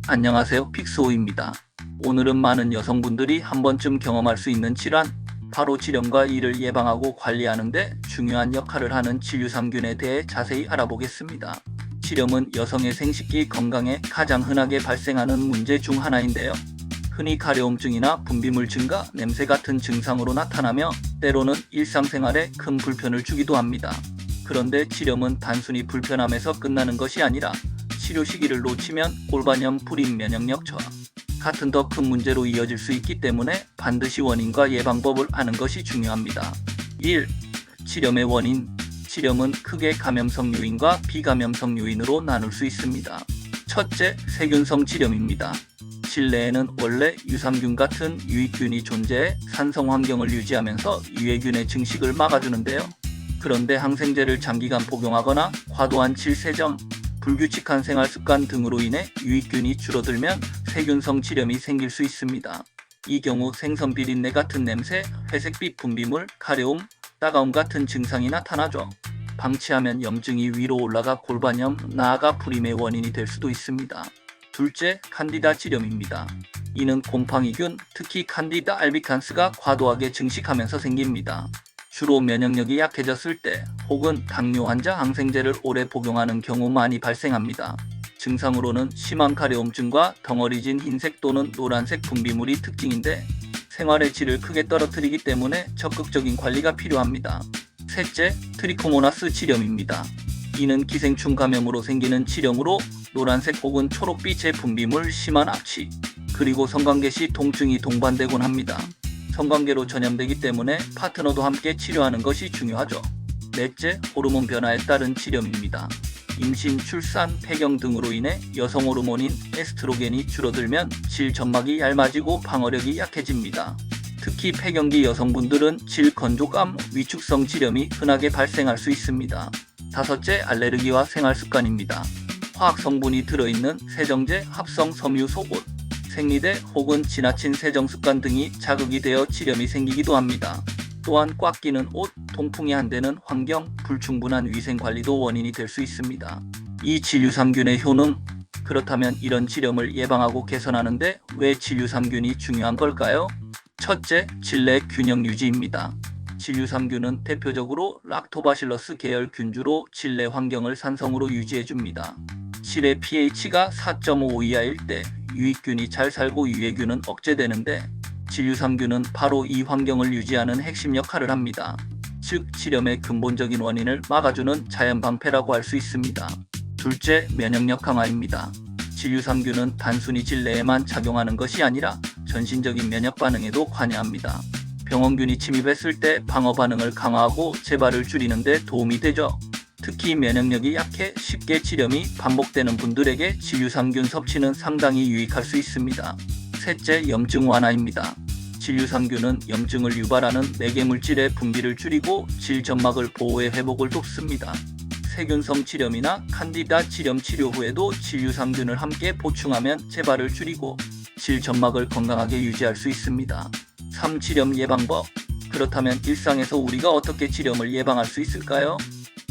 안녕하세요. 픽스호입니다. 오늘은 많은 여성분들이 한 번쯤 경험할 수 있는 질환, 바로 질염과 이를 예방하고 관리하는 데 중요한 역할을 하는 진류삼균에 대해 자세히 알아보겠습니다. 질염은 여성의 생식기 건강에 가장 흔하게 발생하는 문제 중 하나인데요. 흔히 가려움증이나 분비물 증가, 냄새 같은 증상으로 나타나며 때로는 일상생활에 큰 불편을 주기도 합니다. 그런데 질염은 단순히 불편함에서 끝나는 것이 아니라 치료 시기를 놓치면 골반염, 불임, 면역력 저하 같은 더 큰 문제로 이어질 수 있기 때문에 반드시 원인과 예방법을 아는 것이 중요합니다. 1. 질염의 원인. 질염은 크게 감염성 요인과 비감염성 요인으로 나눌 수 있습니다. 첫째, 세균성 질염입니다. 실내에는 원래 유삼균 같은 유익균이 존재해 산성 환경을 유지하면서 유해균의 증식을 막아주는데요. 그런데 항생제를 장기간 복용하거나 과도한 질세정, 불규칙한 생활습관 등으로 인해 유익균이 줄어들면 세균성 질염이 생길 수 있습니다. 이 경우 생선 비린내 같은 냄새, 회색빛 분비물, 가려움, 따가움 같은 증상이 나타나죠. 방치하면 염증이 위로 올라가 골반염, 나아가 불임의 원인이 될 수도 있습니다. 둘째, 칸디다 질염입니다. 이는 곰팡이균, 특히 칸디다 알비칸스가 과도하게 증식하면서 생깁니다. 주로 면역력이 약해졌을 때 혹은 당뇨 환자 항생제를 오래 복용하는 경우 많이 발생합니다. 증상으로는 심한 가려움증과 덩어리진 흰색 또는 노란색 분비물이 특징인데 생활의 질을 크게 떨어뜨리기 때문에 적극적인 관리가 필요합니다. 셋째, 트리코모나스 질염입니다. 이는 기생충 감염으로 생기는 질염으로 노란색 혹은 초록빛의 분비물, 심한 악취, 그리고 성관계 시 통증이 동반되곤 합니다. 성관계로 전염되기 때문에 파트너도 함께 치료하는 것이 중요하죠. 넷째, 호르몬 변화에 따른 질염입니다. 임신, 출산, 폐경 등으로 인해 여성 호르몬인 에스트로겐이 줄어들면 질 점막이 얇아지고 방어력이 약해집니다. 특히 폐경기 여성분들은 질 건조감, 위축성 질염이 흔하게 발생할 수 있습니다. 다섯째, 알레르기와 생활습관입니다. 화학 성분이 들어있는 세정제, 합성 섬유 속옷, 생리대 혹은 지나친 세정 습관 등이 자극이 되어 질염이 생기기도 합니다. 또한 꽉 끼는 옷, 통풍이 안 되는 환경, 불충분한 위생 관리도 원인이 될 수 있습니다. 이 진류삼균의 효능? 그렇다면 이런 질염을 예방하고 개선하는데 왜 진류삼균이 중요한 걸까요? 첫째, 질내 균형 유지입니다. 진류삼균은 대표적으로 락토바실러스 계열 균주로 질내 환경을 산성으로 유지해줍니다. 질의 pH가 4.5 이하일 때 유익균이 잘 살고 유해균은 억제되는데 진류삼균은 바로 이 환경을 유지하는 핵심 역할을 합니다. 즉, 질염의 근본적인 원인을 막아주는 자연 방패라고 할 수 있습니다. 둘째, 면역력 강화입니다. 진류삼균은 단순히 질내에만 작용하는 것이 아니라 전신적인 면역 반응에도 관여합니다. 병원균이 침입했을 때 방어 반응을 강화하고 재발을 줄이는 데 도움이 되죠. 특히 면역력이 약해 쉽게 질염이 반복되는 분들에게 진류삼균 섭취는 상당히 유익할 수 있습니다. 셋째, 염증 완화입니다. 진류삼균은 염증을 유발하는 매개물질의 분비를 줄이고 질 점막을 보호해 회복을 돕습니다. 세균성 질염이나 칸디다 질염 치료 후에도 진류삼균을 함께 보충하면 재발을 줄이고 질 점막을 건강하게 유지할 수 있습니다. 3. 질염 예방법. 그렇다면 일상에서 우리가 어떻게 질염을 예방할 수 있을까요?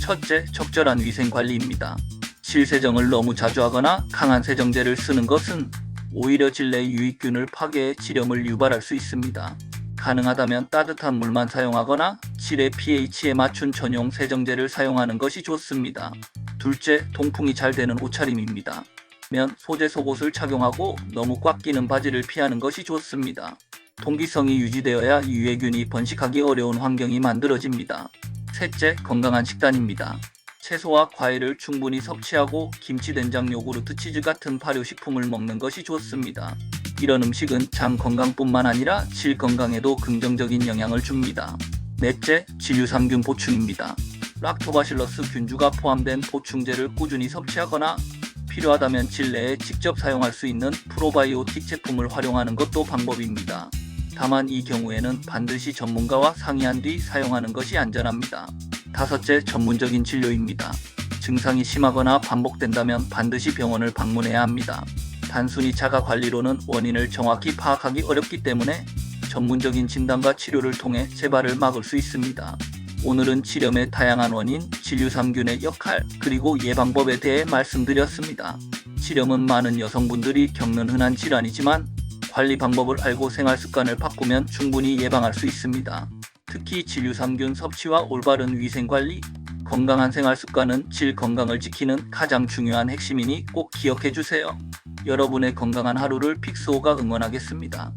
첫째, 적절한 위생관리입니다. 질세정을 너무 자주 하거나 강한 세정제를 쓰는 것은 오히려 질내 유익균을 파괴해 질염을 유발할 수 있습니다. 가능하다면 따뜻한 물만 사용하거나 질의 pH에 맞춘 전용 세정제를 사용하는 것이 좋습니다. 둘째, 통풍이 잘 되는 옷차림입니다. 면, 소재 속옷을 착용하고 너무 꽉 끼는 바지를 피하는 것이 좋습니다. 통기성이 유지되어야 유해균이 번식하기 어려운 환경이 만들어집니다. 셋째, 건강한 식단입니다. 채소와 과일을 충분히 섭취하고 김치, 된장, 요구르트, 치즈 같은 발효식품을 먹는 것이 좋습니다. 이런 음식은 장 건강뿐만 아니라 질 건강에도 긍정적인 영향을 줍니다. 넷째, 진류삼균 보충입니다. 락토바실러스 균주가 포함된 보충제를 꾸준히 섭취하거나 필요하다면 질내에 직접 사용할 수 있는 프로바이오틱 제품을 활용하는 것도 방법입니다. 다만 이 경우에는 반드시 전문가와 상의한 뒤 사용하는 것이 안전합니다. 다섯째, 전문적인 진료입니다. 증상이 심하거나 반복된다면 반드시 병원을 방문해야 합니다. 단순히 자가 관리로는 원인을 정확히 파악하기 어렵기 때문에 전문적인 진단과 치료를 통해 재발을 막을 수 있습니다. 오늘은 질염의 다양한 원인, 진류삼균의 역할, 그리고 예방법에 대해 말씀드렸습니다. 질염은 많은 여성분들이 겪는 흔한 질환이지만 관리 방법을 알고 생활 습관을 바꾸면 충분히 예방할 수 있습니다. 특히 질유삼균 섭취와 올바른 위생관리, 건강한 생활 습관은 질 건강을 지키는 가장 중요한 핵심이니 꼭 기억해 주세요. 여러분의 건강한 하루를 픽스호가 응원하겠습니다.